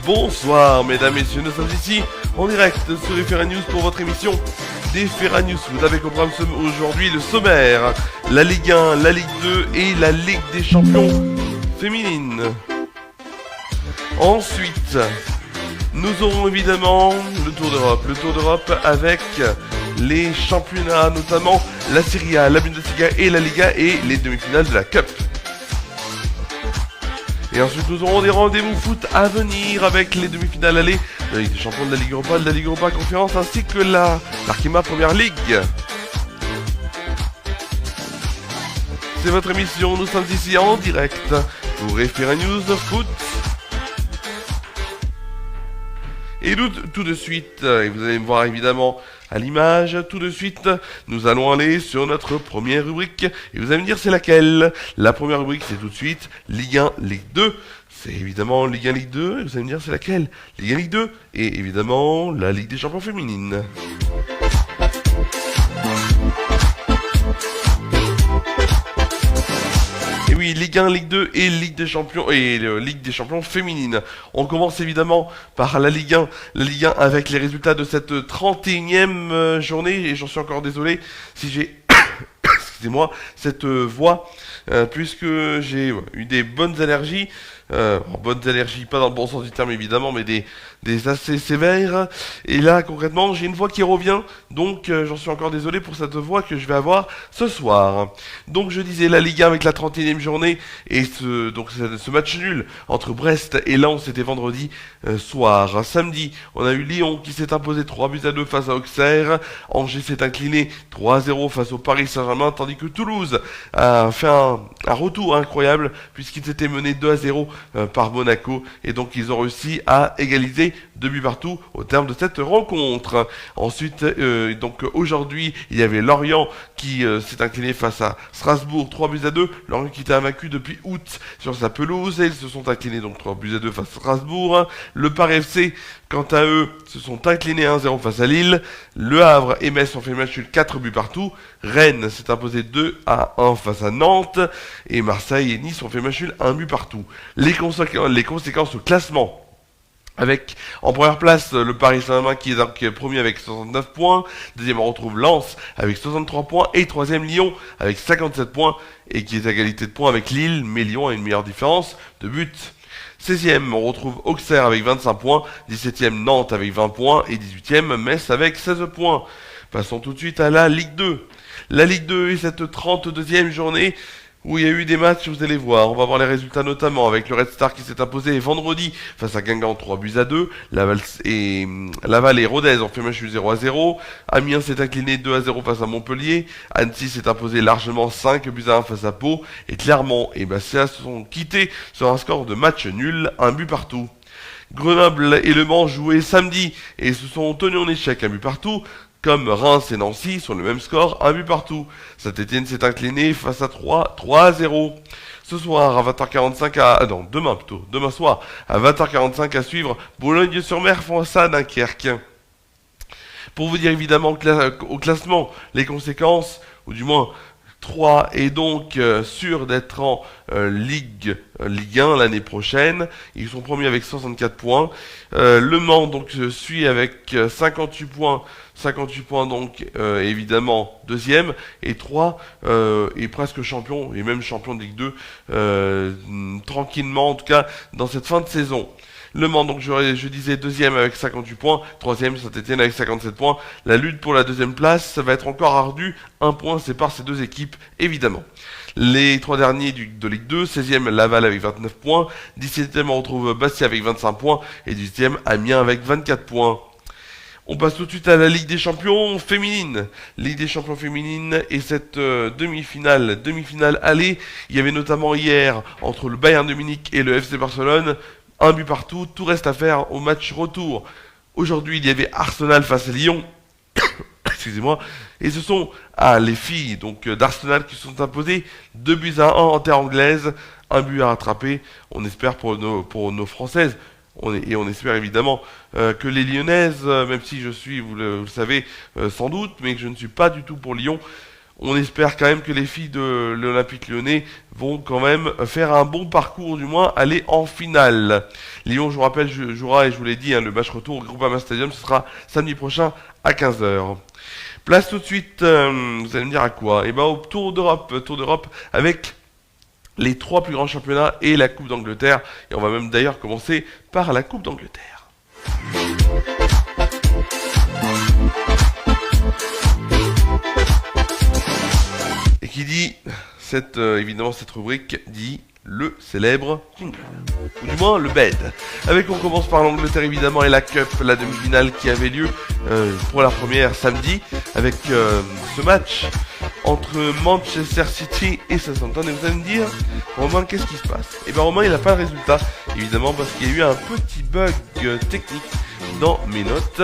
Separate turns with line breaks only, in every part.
Bonsoir mesdames, messieurs, nous sommes ici en direct sur les Ferra News pour votre émission des Ferra News. Vous avez compris aujourd'hui le sommaire, la Ligue 1, la Ligue 2 et la Ligue des Champions féminine. Ensuite, nous aurons évidemment le Tour d'Europe avec les championnats, notamment la Serie A, la Bundesliga et la Liga et les demi-finales de la Cup. Et ensuite nous aurons des rendez-vous foot à venir avec les demi-finales allées de la Ligue des Champions, de la Ligue Europa, de la Ligue Europa Conférence ainsi que l'Arkema Première Ligue. C'est votre émission, nous sommes ici en direct pour Ferra News Foot. Et tout de suite, et vous allez me voir évidemment à l'image, tout de suite, nous allons aller sur notre première rubrique. Et vous allez me dire c'est laquelle? La première rubrique c'est tout de suite Ligue 1, Ligue 2. C'est évidemment Ligue 1, Ligue 2. Et vous allez me dire c'est laquelle? Ligue 1, Ligue 2. Et évidemment la Ligue des Champions féminines. Et oui, Ligue 1, Ligue 2 et Ligue des Champions Ligue des Champions féminines. On commence évidemment par la Ligue 1. La Ligue 1 avec les résultats de cette 31e journée. Et j'en suis encore désolé si j'ai excusez-moi, cette voix, puisque j'ai eu des bonnes allergies. Bonnes allergies, pas dans le bon sens du terme évidemment, mais des assez sévères. Et là, concrètement, j'ai une voix qui revient, donc j'en suis encore désolé pour cette voix que je vais avoir ce soir. Donc je disais la Ligue 1 avec la 31e journée, et ce match nul entre Brest et Lens, c'était vendredi soir. Samedi, on a eu Lyon qui s'est imposé 3-2 face à Auxerre. Angers s'est incliné 3-0 face au Paris Saint-Germain, tandis que Toulouse a fait un retour incroyable, puisqu'ils étaient menés 2-0 par Monaco, et donc ils ont réussi à égaliser 2 buts partout au terme de cette rencontre. Ensuite, donc aujourd'hui, il y avait Lorient qui s'est incliné face à Strasbourg 3-2. Lorient qui était invaincu depuis août sur sa pelouse, et ils se sont inclinés donc 3-2 face à Strasbourg. Le Paris FC, quant à eux, se sont inclinés 1-0 face à Lille. Le Havre et Metz ont fait match nul 4 buts partout. Rennes s'est imposé 2-1 face à Nantes. Et Marseille et Nice ont fait match nul 1 but partout. Les conséquences au classement. Avec en première place le Paris Saint-Germain qui est donc premier avec 69 points, deuxième on retrouve Lens avec 63 points et troisième Lyon avec 57 points et qui est à égalité de points avec Lille, mais Lyon a une meilleure différence de buts. 16e, on retrouve Auxerre avec 25 points, 17e Nantes avec 20 points et 18e Metz avec 16 points. Passons tout de suite à la Ligue 2. La Ligue 2 est cette 32e journée où il y a eu des matchs, vous allez voir. On va voir les résultats notamment avec le Red Star qui s'est imposé vendredi face à Guingamp 3-2. Laval et Rodez ont fait match 0-0. Amiens s'est incliné 2-0 face à Montpellier. Annecy s'est imposé largement 5-1 face à Pau. Et Clermont et Bastia se sont quittés sur un score de match nul, 1 but partout. Grenoble et Le Mans jouaient samedi et se sont tenus en échec 1 but partout. Comme Reims et Nancy sur le même score, 1 but partout. Saint-Etienne s'est incliné face à 3-0. Ce soir à 20h45 demain soir à 20h45 à suivre Boulogne-sur-Mer face à Dunkerque. Pour vous dire évidemment au classement les conséquences, ou du moins 3 est donc sûr d'être en Ligue 1 l'année prochaine. Ils sont premiers avec 64 points. Le Mans donc suit avec 58 points. 58 points donc évidemment deuxième. Et 3 est presque champion, et même champion de Ligue 2 tranquillement en tout cas dans cette fin de saison. Le Mans, donc je disais deuxième avec 58 points, troisième Saint-Etienne avec 57 points. La lutte pour la deuxième place, ça va être encore ardue. Un point sépare ces deux équipes, évidemment. Les trois derniers de Ligue 2, 16e Laval avec 29 points, 17e on retrouve Bastia avec 25 points, et 18e Amiens avec 24 points. On passe tout de suite à la Ligue des Champions féminine. Ligue des Champions féminine et cette demi-finale allée. Il y avait notamment hier entre le Bayern de Munich et le FC Barcelone. 1 but partout, tout reste à faire au match retour. Aujourd'hui, il y avait Arsenal face à Lyon. Excusez-moi. Et ce sont les filles d'Arsenal qui se sont imposées 2-1 en terre anglaise. 1 but à rattraper, on espère pour nos Françaises. On espère évidemment que les Lyonnaises, même si je suis, vous le savez sans doute, mais que je ne suis pas du tout pour Lyon, On espère quand même que les filles de l'Olympique Lyonnais vont quand même faire un bon parcours, du moins aller en finale. Lyon, je vous rappelle, jouera, et je vous l'ai dit, hein, le match retour au Groupama Stadium, ce sera samedi prochain à 15 h. Place tout de suite, vous allez me dire à quoi? Eh ben au Tour d'Europe avec les 3 plus grands championnats et la Coupe d'Angleterre. Et on va même d'ailleurs commencer par la Coupe d'Angleterre. Et qui dit, évidemment cette rubrique dit le célèbre jingle, ou du moins le bed. On commence par l'Angleterre évidemment et la Cup, la demi-finale qui avait lieu pour la première samedi, avec ce match entre Manchester City et Southampton. Et vous allez me dire, Romain, qu'est-ce qui se passe? Et bien Romain, il n'a pas le résultat, évidemment, parce qu'il y a eu un petit bug technique dans mes notes.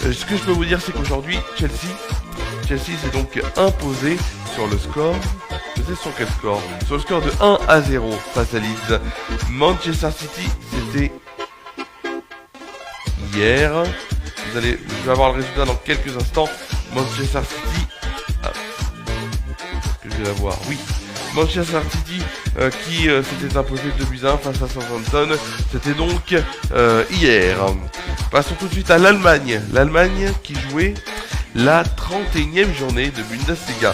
Ce que je peux vous dire, c'est qu'aujourd'hui, Chelsea s'est donc imposé sur le score. C'était sur quel score? Sur le score de 1-0 face à Leeds. Manchester City, c'était hier. Je vais avoir le résultat dans quelques instants. Manchester City. Est-ce que je vais l'avoir? Oui. Manchester City qui s'était imposé 2-1 face à Southampton. C'était donc hier. Passons tout de suite à l'Allemagne. L'Allemagne qui jouait la 31e journée de Bundesliga.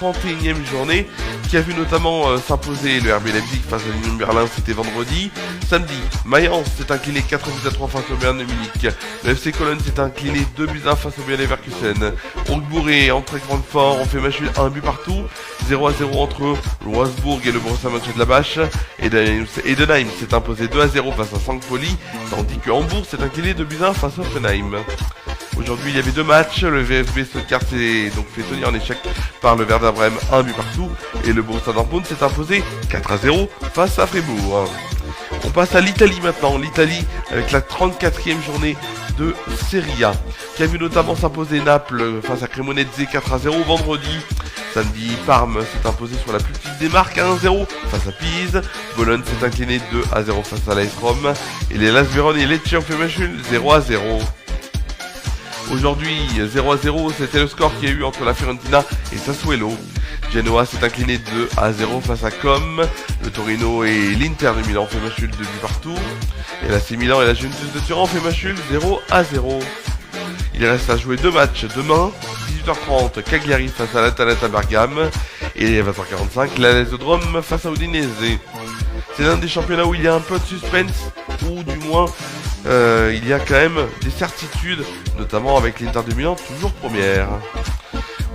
31e journée qui a vu notamment s'imposer le RB Leipzig face à l'Union Berlin, c'était vendredi. Samedi, Mayence s'est incliné 4-3 face au Bayern de Munich. Le FC Cologne s'est incliné 2-1 face au Bayer Leverkusen. Augsbourg et Eintracht Francfort ont fait match nul 1 but partout. 0-0 entre Wolfsburg et le Borussia Mönchengladbach. Heidenheim s'est imposé 2-0 face à St. Pauli, tandis que Hambourg s'est incliné 2-1 face à Offenheim. Aujourd'hui, il y avait 2 matchs. Le VfB Stuttgart s'est donc fait tenir en échec par le Werder Bremen, 1 but partout. Et le Borussia Dortmund s'est imposé 4-0 face à Fribourg. On passe à l'Italie maintenant. L'Italie avec la 34e journée de Serie A, qui a vu notamment s'imposer Naples face à Cremonese 4-0 vendredi. Samedi, Parme s'est imposé sur la plus petite des marques 1-0 face à Pise. Bologne s'est incliné 2-0 face à l'AS Rome. Et les Las Vérone et Lecce ont fait match nul 0-0. Aujourd'hui, 0-0, c'était le score qu'il y a eu entre la Fiorentina et Sassuolo. Genoa s'est incliné 2-0 face à Com. Le Torino et l'Inter de Milan ont fait match nul 2 buts partout. Et l'AC Milan et la Juventus de Turin ont fait match nul 0-0. Il reste à jouer 2 matchs. Demain, 18h30, Cagliari face à l'Atalanta Bergame. Et à 20h45, la Lazio-Rome face à Udinese. C'est l'un des championnats où il y a un peu de suspense, ou du moins il y a quand même des certitudes, notamment avec l'Inter de Milan, toujours première.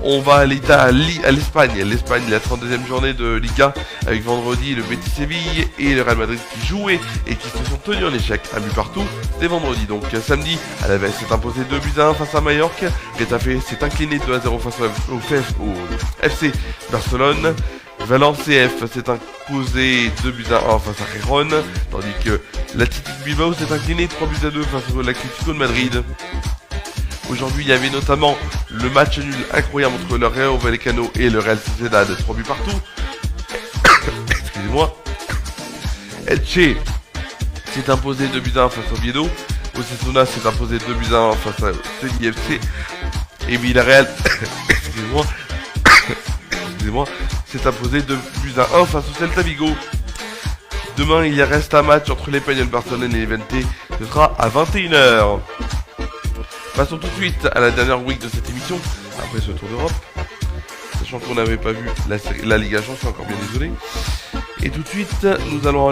On va à l'Espagne. L'Espagne, la 32e journée de Liga, avec vendredi le Betis Séville et le Real Madrid qui jouaient et qui se sont tenus en échec. Un but partout, c'était vendredi. Donc samedi, Alaves s'est imposé 2-1 face à Mallorca. Getafe s'est incliné 2-0 face au FC Barcelone. Valence CF s'est imposé 2-1 face à Gijón, tandis que l'Athletic Bilbao s'est incliné 3-2 face au l'Atlético de Madrid. Aujourd'hui, il y avait notamment le match nul incroyable entre le Rayo Vallecano et le Real Sociedad, 3 buts partout. Excusez-moi. Elche s'est imposé 2-1 face au Oviedo. Osasuna s'est imposé 2-1 face à CIFC. Et Villarreal, excusez-moi, s'est imposé 2-1 face au Celta Vigo. Demain, il y reste un match entre l'Espagnol Barcelone et l'Evente. Ce sera à 21 h. Passons tout de suite à la dernière week de cette émission, après ce Tour d'Europe. Sachant qu'on n'avait pas vu la Ligue des Champions, je suis encore bien désolé. Et tout de suite, nous allons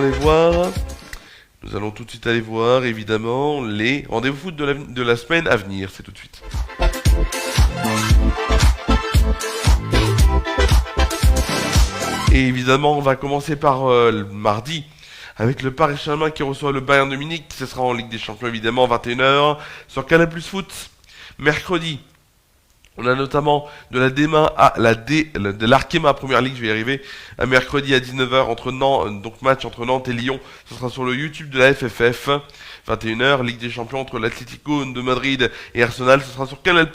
tout de suite aller voir, évidemment, les rendez-vous foot de la semaine à venir. C'est tout de suite. Et évidemment, on va commencer par le mardi, avec le Paris Saint-Germain qui reçoit le Bayern de Munich. Ce sera en Ligue des Champions, évidemment, 21 h, sur Canal+ Foot. Mercredi, on a notamment de l'Arkema Première Ligue, je vais y arriver, un mercredi à 19 h entre Nantes, donc match entre Nantes et Lyon. Ce sera sur le YouTube de la FFF. 21 h, Ligue des Champions entre l'Atlético de Madrid et Arsenal, ce sera sur Canal+.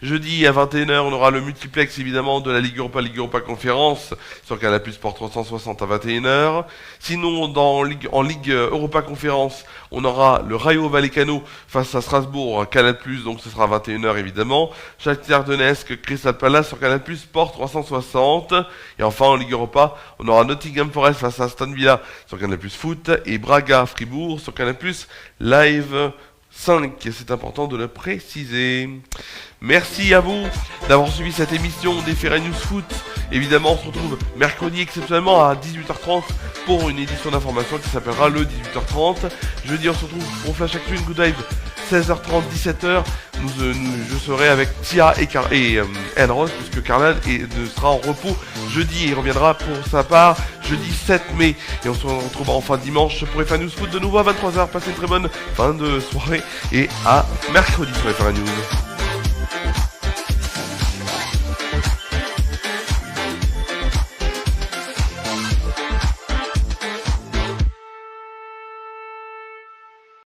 Jeudi à 21h, on aura le multiplex évidemment de la Ligue Europa Conférence sur Canal+ Sport 360 à 21h. Sinon, en Ligue Europa Conférence, on aura le Rayo Vallecano face à Strasbourg à Canal+, donc ce sera à 21h évidemment. Shakhtar Donetsk, Crystal Palace sur Canal+ Sport 360. Et enfin, en Ligue Europa, on aura Nottingham Forest face à Aston Villa sur Canal+ Foot et Braga Fribourg sur Canal+ Live 5, c'est important de le préciser. Merci à vous d'avoir suivi cette émission des Ferrari News Foot. Évidemment, on se retrouve mercredi exceptionnellement à 18h30 pour une édition d'information qui s'appellera le 18h30. Jeudi, on se retrouve pour Flash Actu Good Live 16h30, 17h. Je serai avec Tia et Enros puisque Carlan sera en repos jeudi et il reviendra pour sa part jeudi 7 mai. Et on se retrouvera enfin dimanche pour FA News Foot de nouveau à 23h. Passez une très bonne fin de soirée et à mercredi sur FA News.